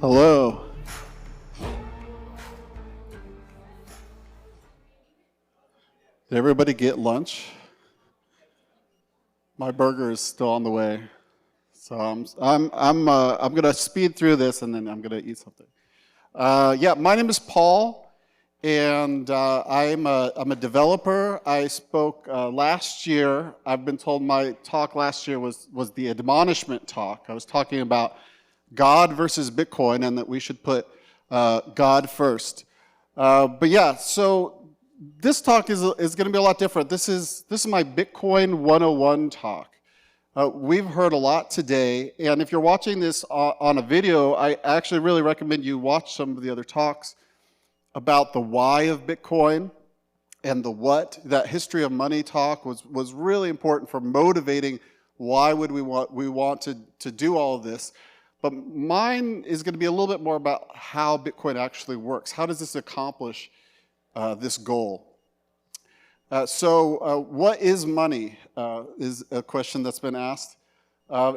Hello. Did everybody get lunch? My burger is still on the way, so I'm gonna speed through this and then I'm gonna eat something. Yeah, my name is Paul, and I'm a developer. I spoke last year. I've been told my talk last year was the admonishment talk. I was talking about God versus Bitcoin, and that we should put God first. But yeah, so this talk is going to be a lot different. This is my Bitcoin 101 talk. We've heard a lot today, and if you're watching this on a video, I actually really recommend you watch some of the other talks about the why of Bitcoin and the what. That history of money talk was really important for motivating why would we want to do all of this. But mine is going to be a little bit more about how Bitcoin actually works. How does this accomplish this goal? So what is money is a question that's been asked.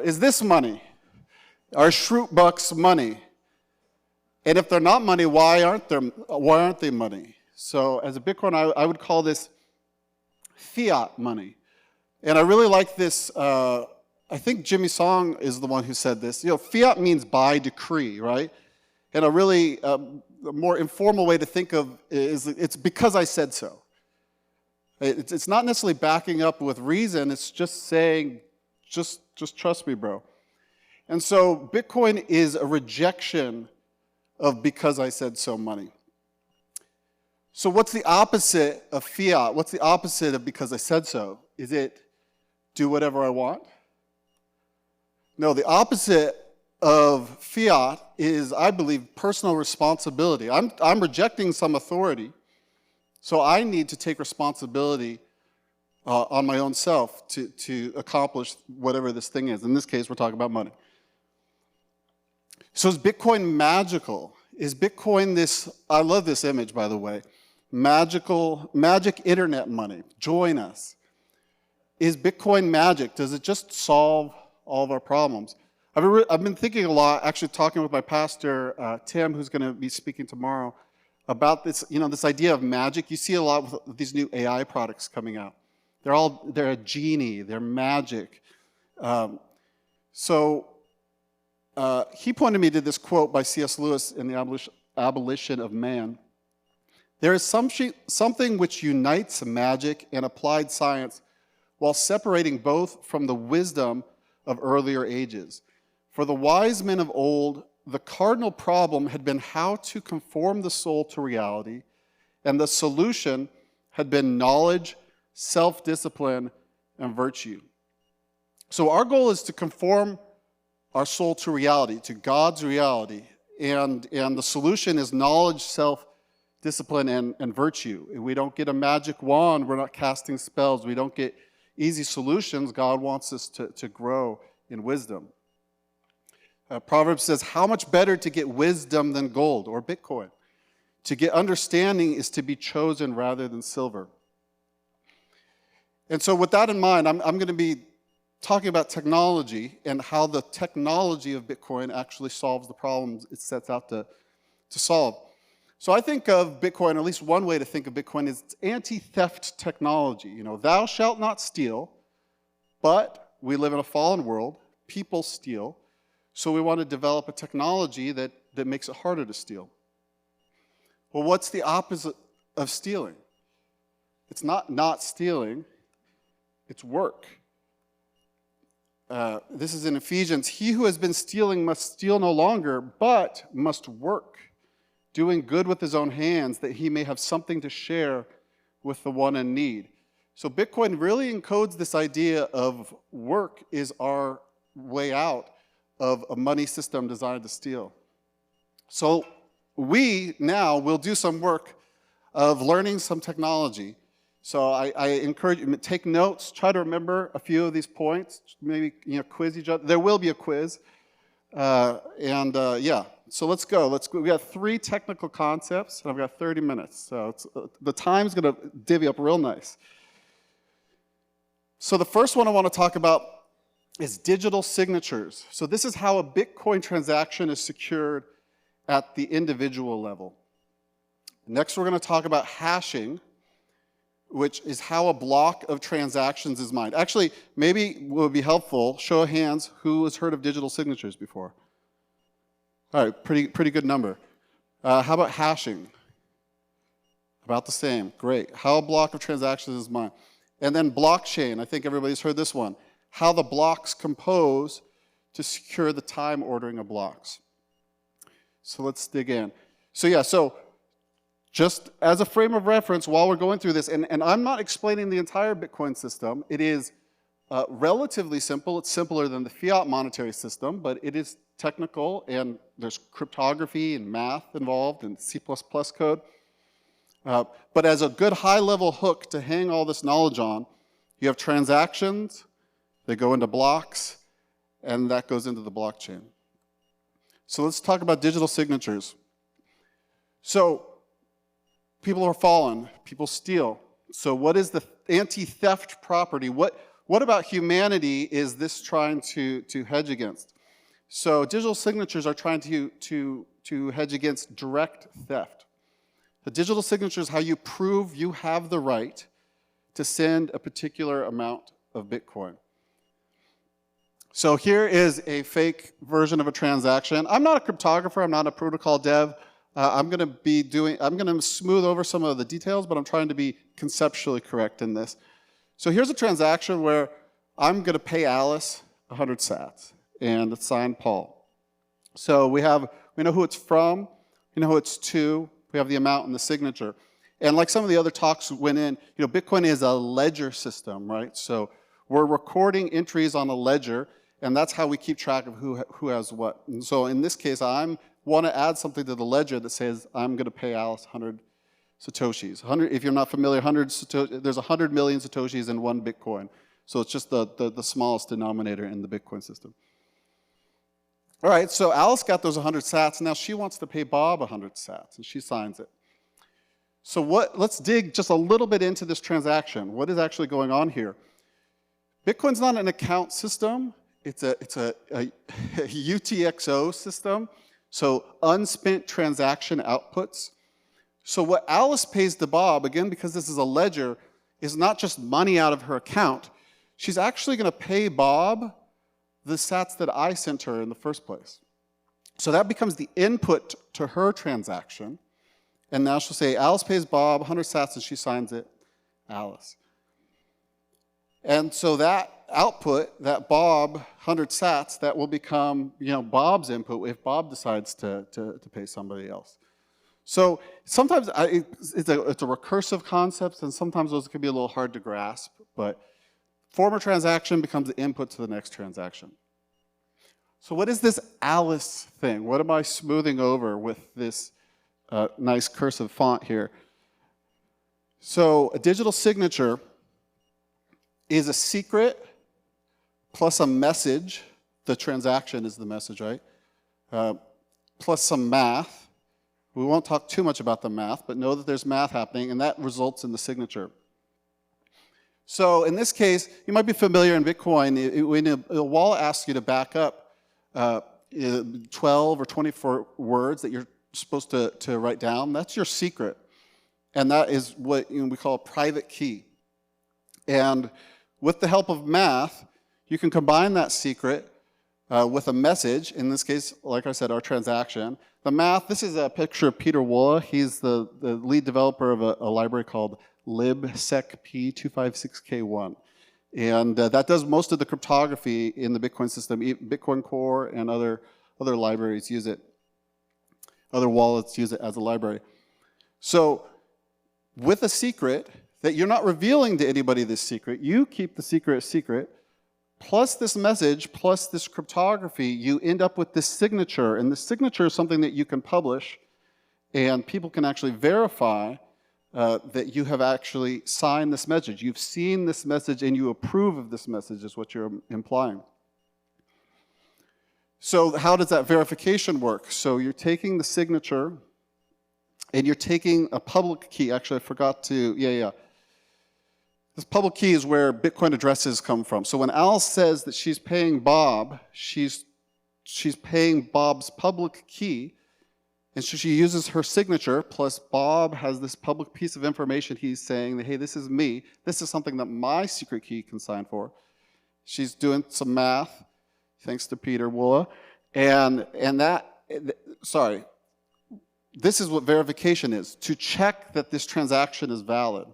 Is this money? Are Shroot bucks money? And if they're not money, why aren't they money? So as a Bitcoin, I would call this fiat money. And I really like this. I think Jimmy Song is the one who said this. You know, fiat means by decree, right? And a really more informal way to think of is it's because I said so. It's not necessarily backing up with reason. It's just saying, just trust me, bro. And so Bitcoin is a rejection of because I said so money. So what's the opposite of fiat? What's the opposite of because I said so? Is it do whatever I want? No, the opposite of fiat is, I believe, personal responsibility. I'm rejecting some authority, so I need to take responsibility on my own self to accomplish whatever this thing is. In this case, we're talking about money. So is Bitcoin magical? Is Bitcoin this, I love this image, by the way, magic internet money? Join us. Is Bitcoin magic? Does it just solve all of our problems? I've been thinking a lot, actually talking with my pastor, Tim, who's going to be speaking tomorrow, about this, this idea of magic. You see a lot with these new AI products coming out. They're a genie, they're magic. So he pointed me to this quote by C.S. Lewis in The Abolition of Man. There is something which unites magic and applied science while separating both from the wisdom of earlier ages. For the wise men of old, the cardinal problem had been how to conform the soul to reality, and the solution had been knowledge, self-discipline, and virtue. So our goal is to conform our soul to reality, to God's reality, and the solution is knowledge, self-discipline, and virtue. We don't get a magic wand, we're not casting spells, we don't get easy solutions. God wants us to grow in wisdom. Proverbs says, how much better to get wisdom than gold or Bitcoin? To get understanding is to be chosen rather than silver. And so with that in mind, I'm going to be talking about technology and how the technology of Bitcoin actually solves the problems it sets out to solve. So I think of Bitcoin, at least one way to think of Bitcoin is it's anti-theft technology. Thou shalt not steal, but we live in a fallen world. People steal. So we want to develop a technology that makes it harder to steal. Well, what's the opposite of stealing? It's not stealing, it's work. This is in Ephesians. He who has been stealing must steal no longer, but must work, doing good with his own hands, that he may have something to share with the one in need. So Bitcoin really encodes this idea of work is our way out of a money system designed to steal. So we now will do some work of learning some technology. So I encourage you to take notes, try to remember a few of these points, maybe quiz each other. There will be a quiz. Yeah, so let's go. We got 3 technical concepts, and I've got 30 minutes. So the time's going to divvy up real nice. So the first one I want to talk about is digital signatures. So this is how a Bitcoin transaction is secured at the individual level. Next, we're going to talk about hashing, which is how a block of transactions is mined. Actually, maybe it would be helpful, show of hands, who has heard of digital signatures before? All right, pretty good number. How about hashing? About the same, great. How a block of transactions is mined. And then blockchain, I think everybody's heard this one. How the blocks compose to secure the time ordering of blocks. So let's dig in. So yeah, so just as a frame of reference while we're going through this, and I'm not explaining the entire Bitcoin system, it is relatively simple. It's simpler than the fiat monetary system, but it is technical, and there's cryptography and math involved and C++ code. But as a good high-level hook to hang all this knowledge on, you have transactions, they go into blocks, and that goes into the blockchain. So let's talk about digital signatures. So people are fallen, people steal. So what is the anti-theft property? What about humanity is this trying to hedge against? So digital signatures are trying to hedge against direct theft. The digital signature is how you prove you have the right to send a particular amount of Bitcoin. So here is a fake version of a transaction. I'm not a cryptographer, I'm not a protocol dev. I'm going to smooth over some of the details, but I'm trying to be conceptually correct in this. So here's a transaction where I'm going to pay Alice 100 sats, and it's signed Paul. So we know who it's from, we know who it's to, we have the amount and the signature. And like some of the other talks went in, Bitcoin is a ledger system, right? So we're recording entries on a ledger, and that's how we keep track of who has what. And so in this case, I want to add something to the ledger that says I'm going to pay Alice 100 Satoshis. 100, if you're not familiar, there's 100 million Satoshis in one Bitcoin. So it's just the smallest denominator in the Bitcoin system. All right, so Alice got those 100 sats. Now she wants to pay Bob 100 sats, and she signs it. So let's dig just a little bit into this transaction. What is actually going on here? Bitcoin's not an account system. It's a UTXO system. So unspent transaction outputs. So what Alice pays to Bob, again, because this is a ledger, is not just money out of her account. She's actually going to pay Bob the sats that I sent her in the first place. So that becomes the input to her transaction. And now she'll say, Alice pays Bob 100 sats, and she signs it, Alice. And so that output, that Bob 100 sats, that will become Bob's input if Bob decides to pay somebody else. So sometimes it's a recursive concept, and sometimes those can be a little hard to grasp, but former transaction becomes the input to the next transaction. So what is this Alice thing? What am I smoothing over with this nice cursive font here? So a digital signature is a secret plus a message. The transaction is the message, right? Plus some math. We won't talk too much about the math, but know that there's math happening, and that results in the signature. So in this case, you might be familiar in Bitcoin, when a wallet asks you to back up 12 or 24 words that you're supposed to write down, that's your secret. And that is what we call a private key. And with the help of math, you can combine that secret with a message, in this case, like I said, our transaction. The math, this is a picture of Peter Wolla. He's the lead developer of a library called libsecp256k1. And that does most of the cryptography in the Bitcoin system. Bitcoin Core and other libraries use it. Other wallets use it as a library. So with a secret that you're not revealing to anybody this secret, you keep the secret a secret, plus this message, plus this cryptography, you end up with this signature. And the signature is something that you can publish, and people can actually verify that you have actually signed this message. You've seen this message and you approve of this message is what you're implying. So how does that verification work? So you're taking the signature and you're taking a public key. Actually, I forgot to, This public key is where Bitcoin addresses come from. So when Alice says that she's paying Bob, she's paying Bob's public key, And so she uses her signature, plus Bob has this public piece of information. He's saying that, hey, this is me. This is something that my secret key can sign for. She's doing some math, thanks to Peter Woola. This is what verification is, to check that this transaction is valid.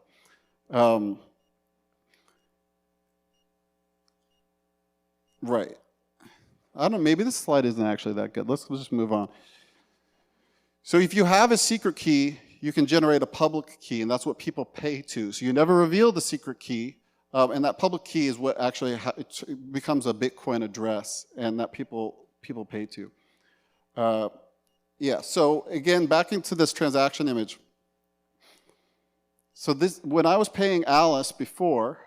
Right. I don't know, maybe this slide isn't actually that good. Let's just move on. So if you have a secret key, you can generate a public key, and that's what people pay to. So you never reveal the secret key, and that public key is what actually becomes a Bitcoin address, and that people pay to. Yeah, so again, back into this transaction image. So this, when I was paying Alice before,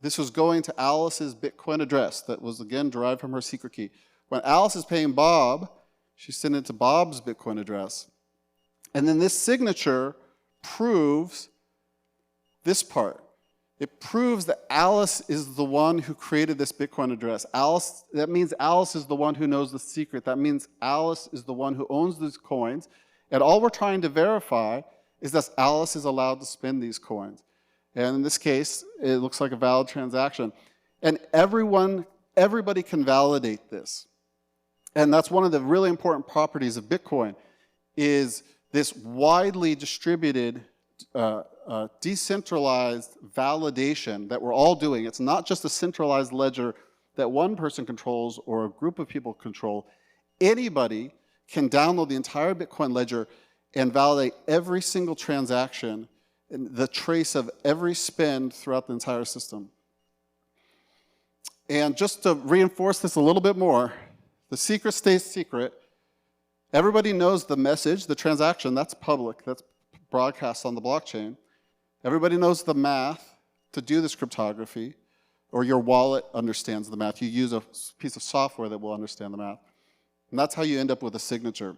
this was going to Alice's Bitcoin address that was, again, derived from her secret key. When Alice is paying Bob, she's sending it to Bob's Bitcoin address. And then this signature proves this part. It proves that Alice is the one who created this Bitcoin address. Alice, that means Alice is the one who knows the secret. That means Alice is the one who owns these coins. And all we're trying to verify is that Alice is allowed to spend these coins. And in this case, it looks like a valid transaction. And everybody can validate this. And that's one of the really important properties of Bitcoin, is this widely distributed, decentralized validation that we're all doing. It's not just a centralized ledger that one person controls or a group of people control. Anybody can download the entire Bitcoin ledger and validate every single transaction and the trace of every spend throughout the entire system. And just to reinforce this a little bit more, the secret stays secret. Everybody knows the message, the transaction, that's public, that's broadcast on the blockchain. Everybody knows the math to do this cryptography, or your wallet understands the math. You use a piece of software that will understand the math. And that's how you end up with a signature.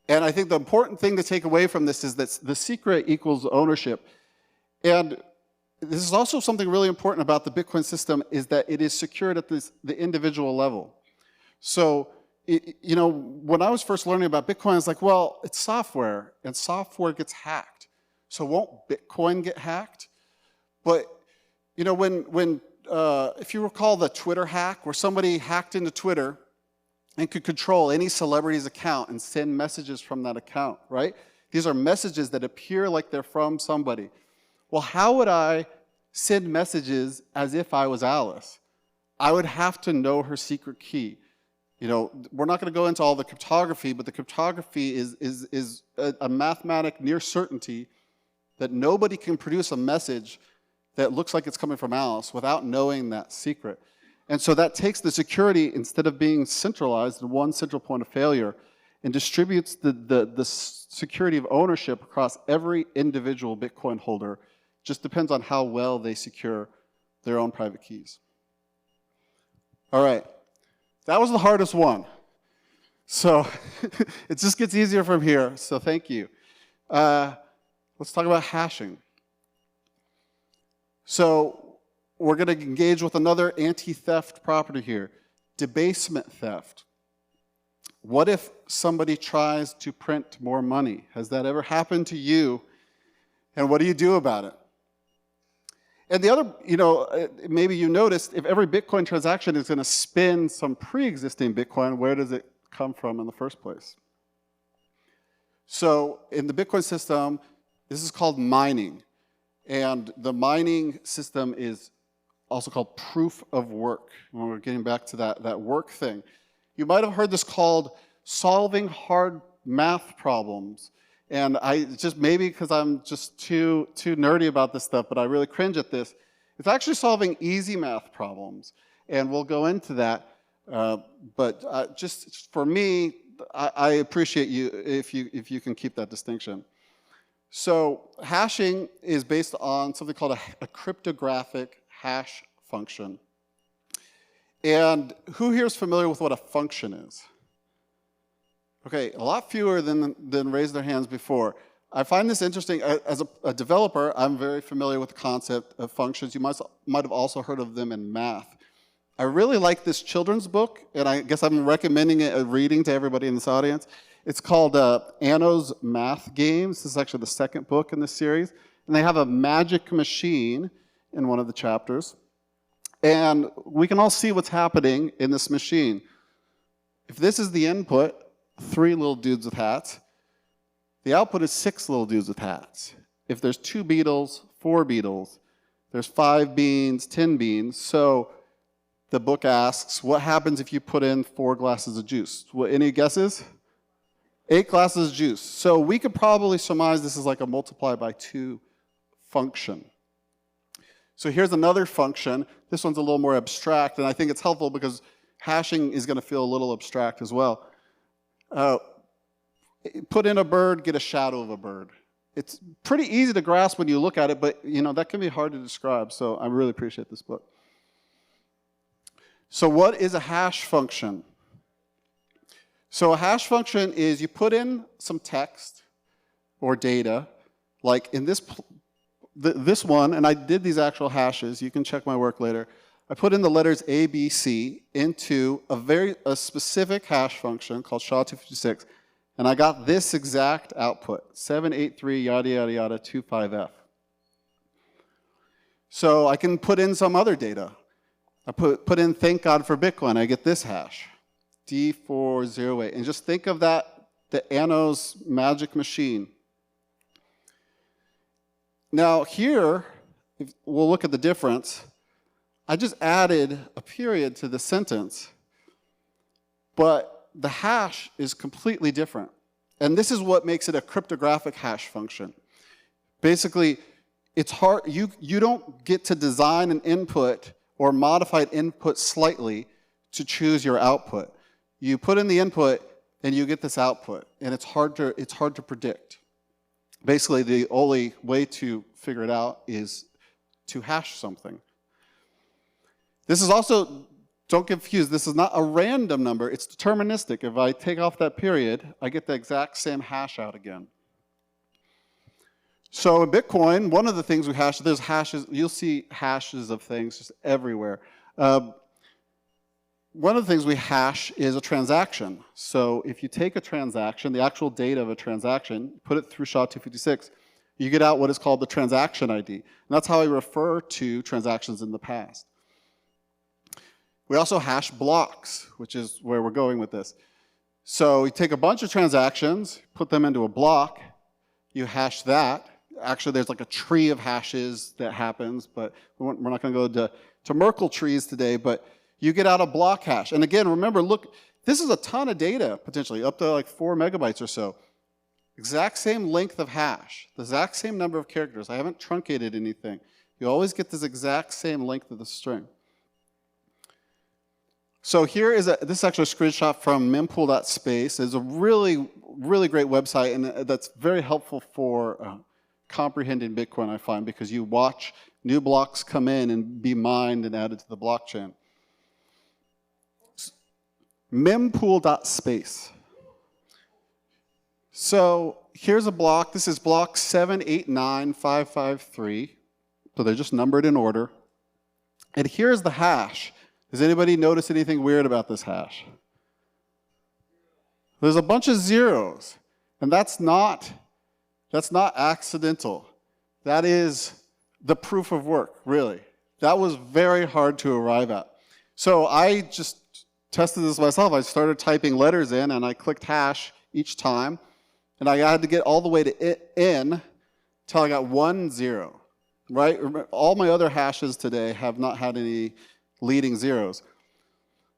And I think the important thing to take away from this is that the secret equals ownership. And this is also something really important about the Bitcoin system, is that it is secured at the individual level. So, you know, when I was first learning about Bitcoin, I was like, well, it's software, and software gets hacked. So won't Bitcoin get hacked? But, you know, if you recall the Twitter hack, where somebody hacked into Twitter and could control any celebrity's account and send messages from that account, right? These are messages that appear like they're from somebody. Well, how would I send messages as if I was Alice? I would have to know her secret key. You know, we're not going to go into all the cryptography, but the cryptography is a mathematic near certainty that nobody can produce a message that looks like it's coming from Alice without knowing that secret. And so that takes the security, instead of being centralized in one central point of failure, and distributes the security of ownership across every individual Bitcoin holder. Just depends on how well they secure their own private keys. All right. That was the hardest one. So it just gets easier from here, so thank you. Let's talk about hashing. So we're going to engage with another anti-theft property here, debasement theft. What if somebody tries to print more money? Has that ever happened to you? And what do you do about it? And the other, you know, maybe you noticed, if every Bitcoin transaction is going to spend some pre-existing Bitcoin, where does it come from in the first place? So in the Bitcoin system, this is called mining. And the mining system is also called proof of work. When we're getting back to that work thing. You might have heard this called solving hard math problems. And I just, maybe because I'm just too nerdy about this stuff, but I really cringe at this. It's actually solving easy math problems. And we'll go into that. But just for me, I appreciate you if you can keep that distinction. So hashing is based on something called a cryptographic hash function. And who here is familiar with what a function is? Okay, a lot fewer than raised their hands before. I find this interesting. As a developer, I'm very familiar with the concept of functions. You might have also heard of them in math. I really like this children's book, and I guess I'm recommending it a reading to everybody in this audience. It's called Anno's Math Games. This is actually the second book in this series. And they have a magic machine in one of the chapters. And we can all see what's happening in this machine. If this is the input, 3 little dudes with hats, the output is 6 little dudes with hats. If there's 2 beetles, 4 beetles, there's 5 beans, 10 beans. So the book asks, what happens if you put in 4 glasses of juice? Any guesses? 8 glasses of juice. So we could probably surmise this is like a multiply by 2 function. So here's another function. This one's a little more abstract, and I think it's helpful because hashing is going to feel a little abstract as well. Put in a bird, get a shadow of a bird. It's pretty easy to grasp when you look at it, but that can be hard to describe, so I really appreciate this book. So what is a hash function? So a hash function is you put in some text or data, like in this one, and I did these actual hashes. You can check my work later. I put in the letters A, B, C into a specific hash function called SHA-256, and I got this exact output, 783 yada yada yada 25F. So I can put in some other data. I put in thank God for Bitcoin. I get this hash, D408, and just think of that, the Anno's magic machine. Now here, we'll look at the difference. I just added a period to the sentence, but the hash is completely different. And this is what makes it a cryptographic hash function. Basically, it's hard, you don't get to design an input or modify an input slightly to choose your output. You put in the input and you get this output, and it's hard to predict. Basically, the only way to figure it out is to hash something. This is also, don't get confused, this is not a random number, it's deterministic. If I take off that period, I get the exact same hash out again. So in Bitcoin, one of the things we hash, there's hashes, you'll see hashes of things just everywhere. One of the things we hash is a transaction. So if you take a transaction, the actual data of a transaction, put it through SHA-256, you get out what is called the transaction ID. And that's how I refer to transactions in the past. We also hash blocks, which is where we're going with this. So you take a bunch of transactions, put them into a block, you hash that. Actually, there's like a tree of hashes that happens, but we're not going to go to Merkle trees today, but you get out a block hash. And again, remember, look, this is a ton of data, potentially, up to like 4 megabytes or so. Exact same length of hash, the exact same number of characters. I haven't truncated anything. You always get this exact same length of the string. So here is this is actually a screenshot from mempool.space. It's a really, really great website, and that's very helpful for comprehending Bitcoin, I find, because you watch new blocks come in and be mined and added to the blockchain. Mempool.space. So here's a block. This is block 789553. So they're just numbered in order. And here's the hash. Does anybody notice anything weird about this hash? There's a bunch of zeros, and that's not accidental. That is the proof of work, really. That was very hard to arrive at. So I just tested this myself. I started typing letters in, and I clicked hash each time, and I had to get all the way to N until I got 1 0, right? All my other hashes today have not had any leading zeros.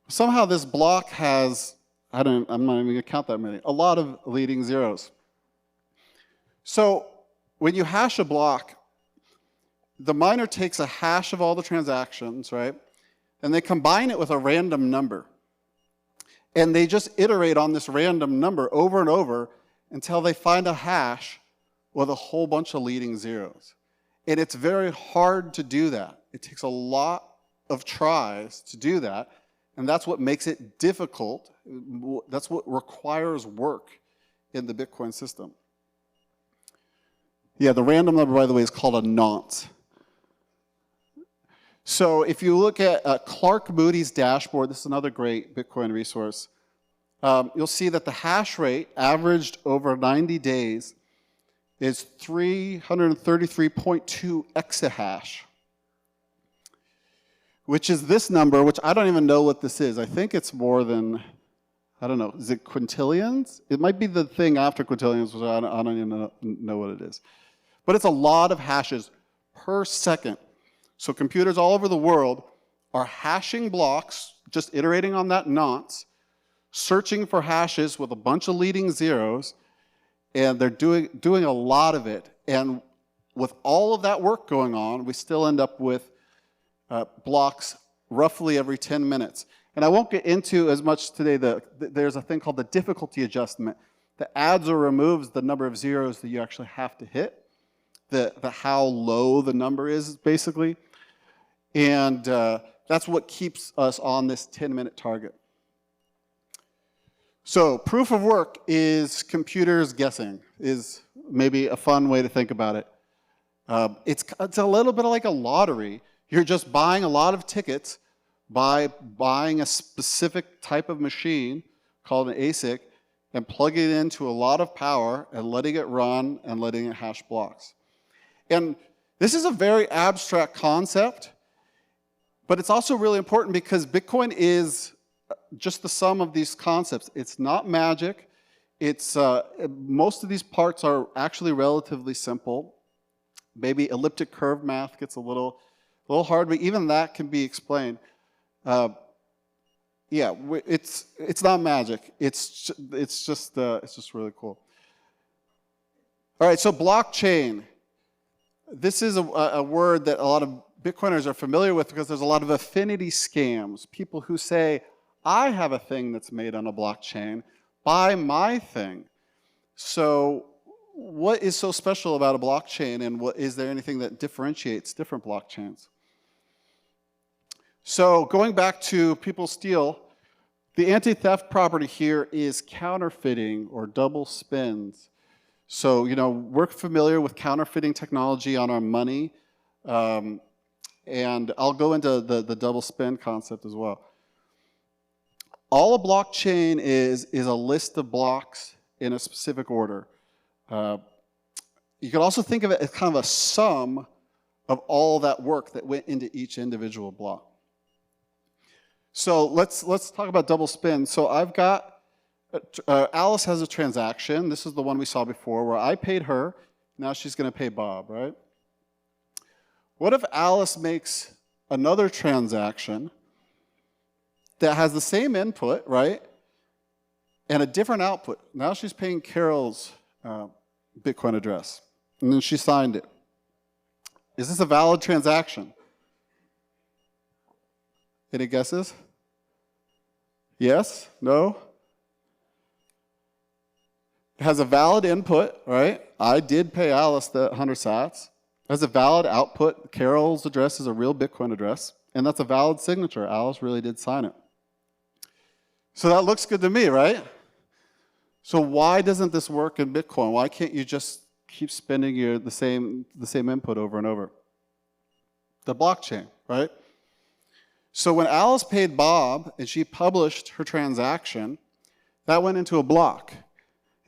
Somehow this block has, I'm not even going to count that many, a lot of leading zeros. So when you hash a block, the miner takes a hash of all the transactions, right? And they combine it with a random number. And they just iterate on this random number over and over until they find a hash with a whole bunch of leading zeros. And it's very hard to do that. It takes a lot of tries to do that, and that's what makes it difficult. That's what requires work in the Bitcoin system. Yeah, the random number, by the way, is called a nonce. So if you look at Clark Moody's dashboard, this is another great Bitcoin resource. you'll see that the hash rate averaged over 90 days is 333.2 exahash, which is this number, which I don't even know what this is. I think it's more than, I don't know, is it quintillions? It might be the thing after quintillions, which I don't even know what it is. But it's a lot of hashes per second. So computers all over the world are hashing blocks, just iterating on that nonce, searching for hashes with a bunch of leading zeros, and they're doing a lot of it. And with all of that work going on, we still end up with blocks roughly every 10 minutes. And I won't get into as much today. There's a thing called the difficulty adjustment that adds or removes the number of zeros that you actually have to hit, the how low the number is, basically. And that's what keeps us on this 10-minute target. So proof of work is computers guessing, is maybe a fun way to think about it. It's a little bit like a lottery. You're just buying a lot of tickets by buying a specific type of machine called an ASIC and plugging it into a lot of power and letting it run and letting it hash blocks. And this is a very abstract concept, but it's also really important because Bitcoin is just the sum of these concepts. It's not magic. It's most of these parts are actually relatively simple. Maybe elliptic curve math gets a little hard, but even that can be explained. Yeah, it's not magic. It's just really cool. All right, so blockchain. This is a word that a lot of Bitcoiners are familiar with because there's a lot of affinity scams. People who say, I have a thing that's made on a blockchain, buy my thing. So what is so special about a blockchain, and is there anything that differentiates different blockchains? So going back to people steal, the anti-theft property here is counterfeiting or double spins. So, you know, we're familiar with counterfeiting technology on our money, and I'll go into the double spin concept as well. All a blockchain is a list of blocks in a specific order. You could also think of it as kind of a sum of all that work that went into each individual block. So let's talk about double spin. So I've got, Alice has a transaction. This is the one we saw before where I paid her. Now she's going to pay Bob, right? What if Alice makes another transaction that has the same input, right, and a different output? Now she's paying Carol's Bitcoin address, and then she signed it. Is this a valid transaction? Any guesses? Yes? No? It has a valid input, right? I did pay Alice the 100 sats. It has a valid output. Carol's address is a real Bitcoin address, and that's a valid signature. Alice really did sign it. So that looks good to me, right? So why doesn't this work in Bitcoin? Why can't you just keep spending the same input over and over? The blockchain, right? So when Alice paid Bob and she published her transaction, that went into a block.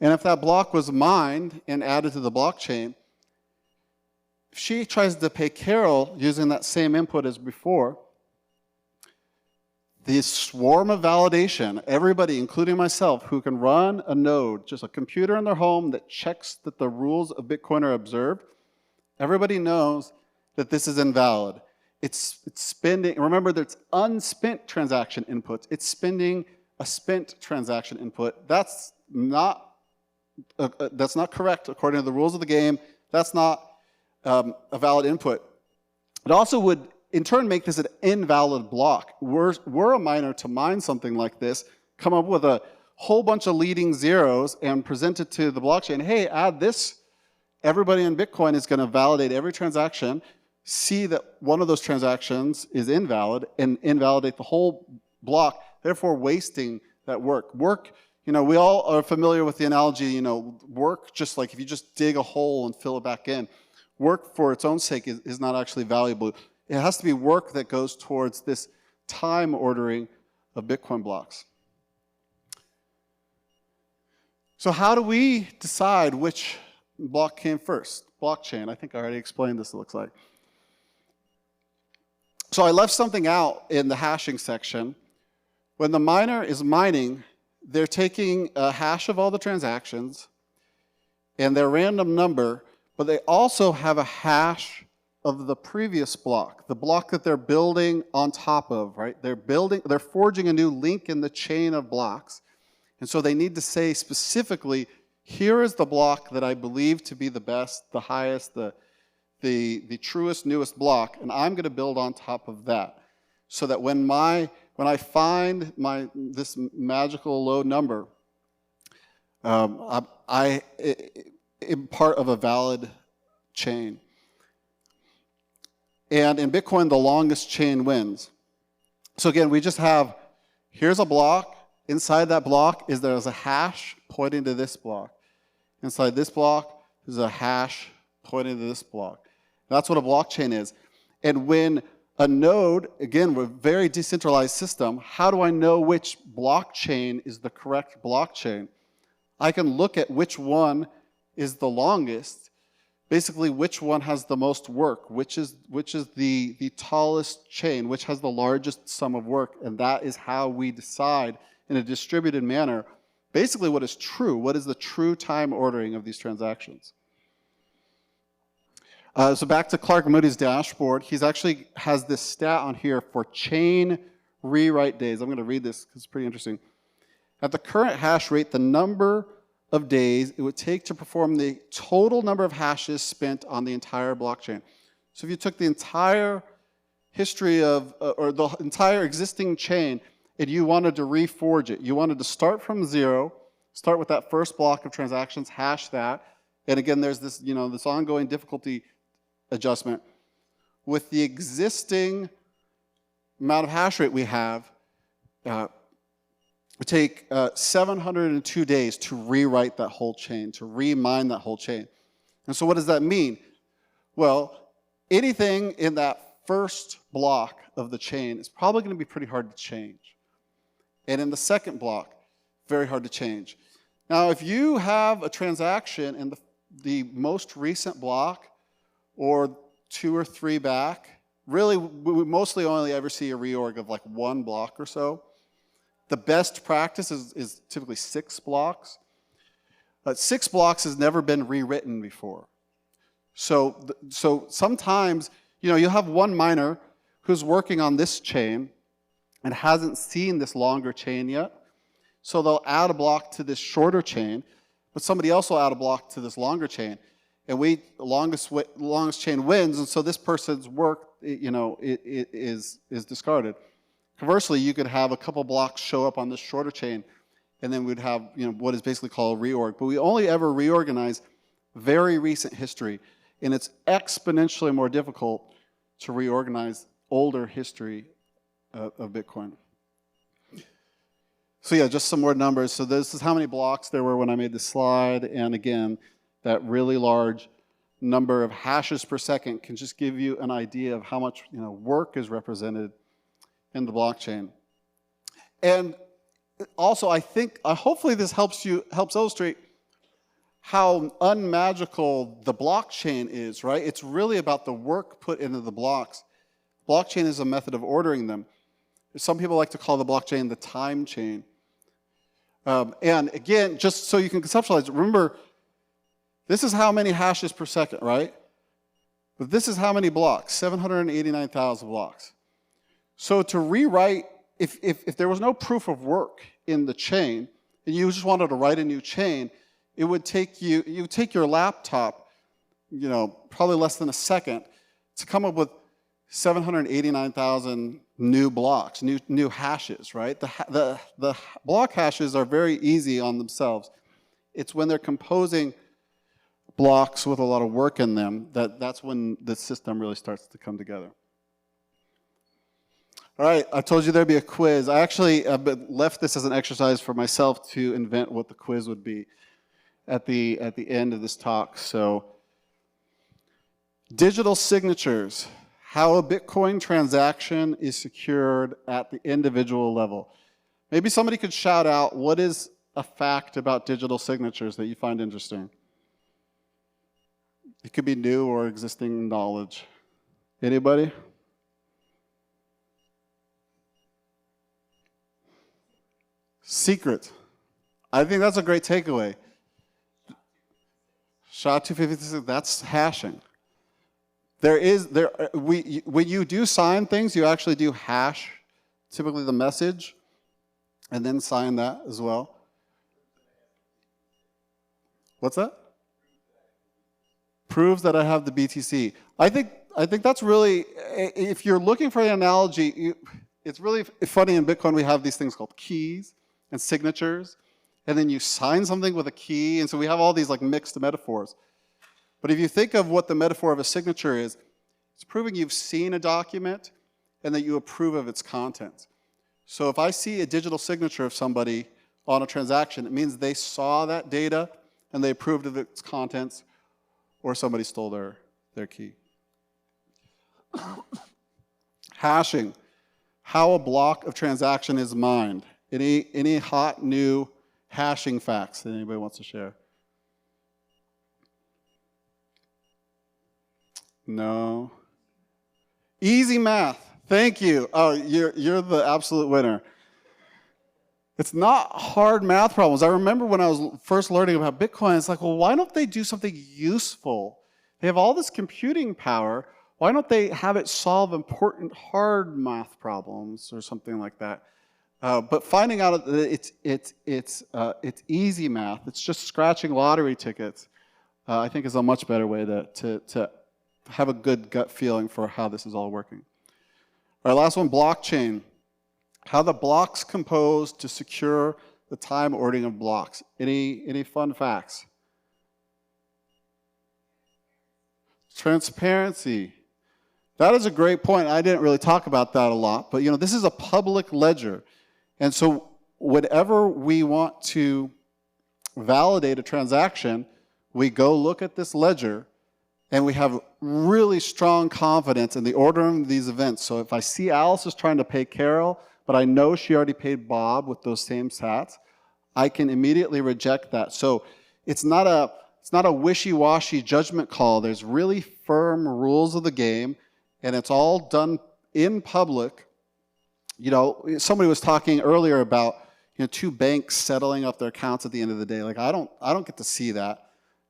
And if that block was mined and added to the blockchain, if she tries to pay Carol using that same input as before, the swarm of validation, everybody, including myself, who can run a node, just a computer in their home that checks that the rules of Bitcoin are observed, everybody knows that this is invalid. It's spending, remember there's unspent transaction inputs. It's spending a spent transaction input. That's not correct according to the rules of the game. That's not a valid input. It also would, in turn, make this an invalid block. We're a miner to mine something like this, come up with a whole bunch of leading zeros and present it to the blockchain. Hey, add this. Everybody in Bitcoin is going to validate every transaction, see that one of those transactions is invalid, and invalidate the whole block, therefore wasting that work. Work, you know, we all are familiar with the analogy, you know, work, just like if you just dig a hole and fill it back in, work for its own sake is not actually valuable. It has to be work that goes towards this time ordering of Bitcoin blocks. So how do we decide which block came first? Blockchain. I think I already explained this, it looks like. So I left something out in the hashing section. When the miner is mining, they're taking a hash of all the transactions and their random number, but they also have a hash of the previous block, the block that they're building on top of, right? They're forging a new link in the chain of blocks. And so they need to say specifically, here is the block that I believe to be the best, the highest, the truest, newest block, and I'm going to build on top of that. So that when I find this magical low number, I am part of a valid chain. And in Bitcoin, the longest chain wins. So again, we just have, here's a block. Inside that block there's a hash pointing to this block. Inside this block, there's a hash pointing to this block. That's what a blockchain is. And when a node, again, we're a very decentralized system, how do I know which blockchain is the correct blockchain? I can look at which one is the longest, basically which one has the most work, which is the tallest chain, which has the largest sum of work, and that is how we decide in a distributed manner basically what is true, what is the true time ordering of these transactions. So back to Clark Moody's dashboard, he's actually has this stat on here for chain rewrite days. I'm going to read this because it's pretty interesting. At the current hash rate, the number of days it would take to perform the total number of hashes spent on the entire blockchain. So if you took the entire history of, or the entire existing chain, and you wanted to reforge it, you wanted to start from zero, start with that first block of transactions, hash that, and again, there's this, this ongoing difficulty adjustment. With the existing amount of hash rate we have, it would take 702 days to rewrite that whole chain, to remine that whole chain. And so what does that mean? Well, anything in that first block of the chain is probably going to be pretty hard to change. And in the second block, very hard to change. Now, if you have a transaction in the most recent block, or 2 or 3 back, really, we mostly only ever see a reorg of like 1 block or so. The best practice is typically 6 blocks. But 6 blocks has never been rewritten before. So sometimes, you'll have one miner who's working on this chain and hasn't seen this longer chain yet. So they'll add a block to this shorter chain, but somebody else will add a block to this longer chain. And the longest chain wins, and so this person's work, is discarded. Conversely, you could have a couple blocks show up on this shorter chain, and then we'd have, what is basically called a reorg. But we only ever reorganize very recent history, and it's exponentially more difficult to reorganize older history of Bitcoin. So yeah, just some more numbers. So this is how many blocks there were when I made this slide, and again, that really large number of hashes per second can just give you an idea of how much work is represented in the blockchain. And also, I think, hopefully this helps illustrate how unmagical the blockchain is, right? It's really about the work put into the blocks. Blockchain is a method of ordering them. Some people like to call the blockchain the time chain. And again, just so you can conceptualize, remember, this is how many hashes per second, right? But this is how many blocks, 789,000 blocks. So to rewrite, if there was no proof of work in the chain, and you just wanted to write a new chain, it would take you take your laptop, probably less than a second, to come up with 789,000 new blocks, new hashes, right? The block hashes are very easy on themselves. It's when they're composing blocks with a lot of work in them that's when the system really starts to come together. All right, I told you there'd be a quiz. I actually left this as an exercise for myself to invent what the quiz would be at the end of this talk. So, digital signatures. How a Bitcoin transaction is secured at the individual level. Maybe somebody could shout out, what is a fact about digital signatures that you find interesting? It could be new or existing knowledge. Anybody? Secret. I think that's a great takeaway. SHA-256, that's hashing. When you do sign things, you actually do hash, typically the message, and then sign that as well. What's that? Proves that I have the BTC. I think that's really, if you're looking for an analogy, it's really funny in Bitcoin we have these things called keys and signatures, and then you sign something with a key, and so we have all these like mixed metaphors. But if you think of what the metaphor of a signature is, it's proving you've seen a document and that you approve of its contents. So if I see a digital signature of somebody on a transaction, it means they saw that data and they approved of its contents, or somebody stole their key. Hashing. How a block of transaction is mined. Any hot new hashing facts that anybody wants to share? No. Easy math. Thank you. Oh, you're the absolute winner. It's not hard math problems. I remember when I was first learning about Bitcoin, it's like, well, why don't they do something useful? They have all this computing power. Why don't they have it solve important hard math problems or something like that? But finding out that it's easy math, it's just scratching lottery tickets, I think is a much better way to have a good gut feeling for how this is all working. All right, last one, blockchain. How the blocks compose to secure the time ordering of blocks. Any fun facts? Transparency. That is a great point. I didn't really talk about that a lot, but this is a public ledger. And so whenever we want to validate a transaction, we go look at this ledger and we have really strong confidence in the ordering of these events. So if I see Alice is trying to pay Carol, but I know she already paid Bob with those same sats, I can immediately reject that. So it's not a wishy-washy judgment call. There's really firm rules of the game, and it's all done in public. Somebody was talking earlier about two banks settling up their accounts at the end of the day. Like I don't get to see that.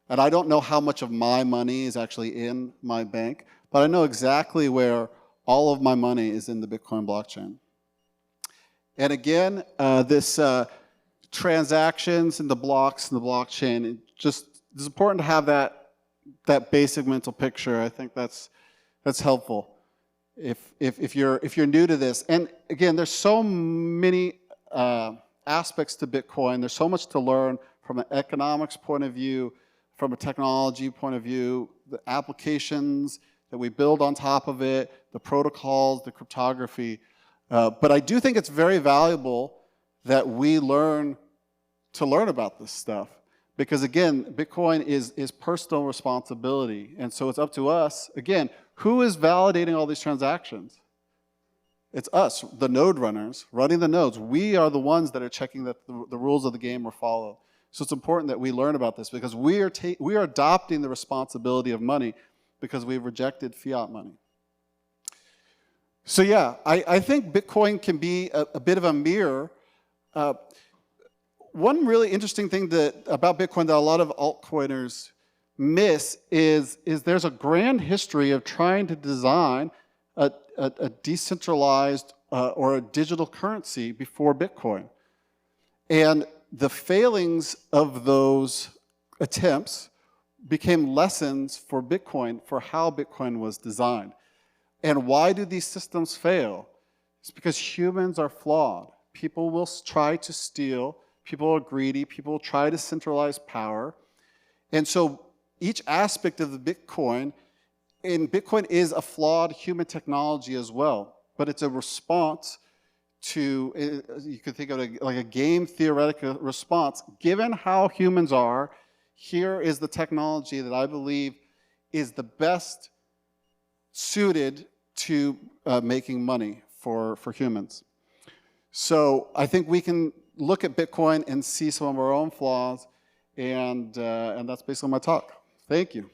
And I don't know how much of my money is actually in my bank, but I know exactly where all of my money is in the Bitcoin blockchain. And again, this transactions and the blocks in the blockchain, it's important to have that basic mental picture. I think that's helpful if you're new to this. And again, there's so many aspects to Bitcoin. There's so much to learn from an economics point of view, from a technology point of view, the applications that we build on top of it, the protocols, the cryptography. But I do think it's very valuable that we learn about this stuff. Because again, Bitcoin is personal responsibility. And so it's up to us. Again, who is validating all these transactions? It's us, the node runners, running the nodes. We are the ones that are checking that the rules of the game are followed. So it's important that we learn about this because we are adopting the responsibility of money because we've rejected fiat money. So yeah, I think Bitcoin can be a bit of a mirror. One really interesting thing about Bitcoin that a lot of altcoiners miss is there's a grand history of trying to design a decentralized or a digital currency before Bitcoin. And the failings of those attempts became lessons for Bitcoin, for how Bitcoin was designed. And why do these systems fail? It's because humans are flawed. People will try to steal. People are greedy. People will try to centralize power. And so each aspect of the Bitcoin is a flawed human technology as well. But it's a response to, you could think of it like a game theoretical response. Given how humans are, here is the technology that I believe is the best suited to making money for humans. So I think we can look at Bitcoin and see some of our own flaws, and that's basically my talk. Thank you.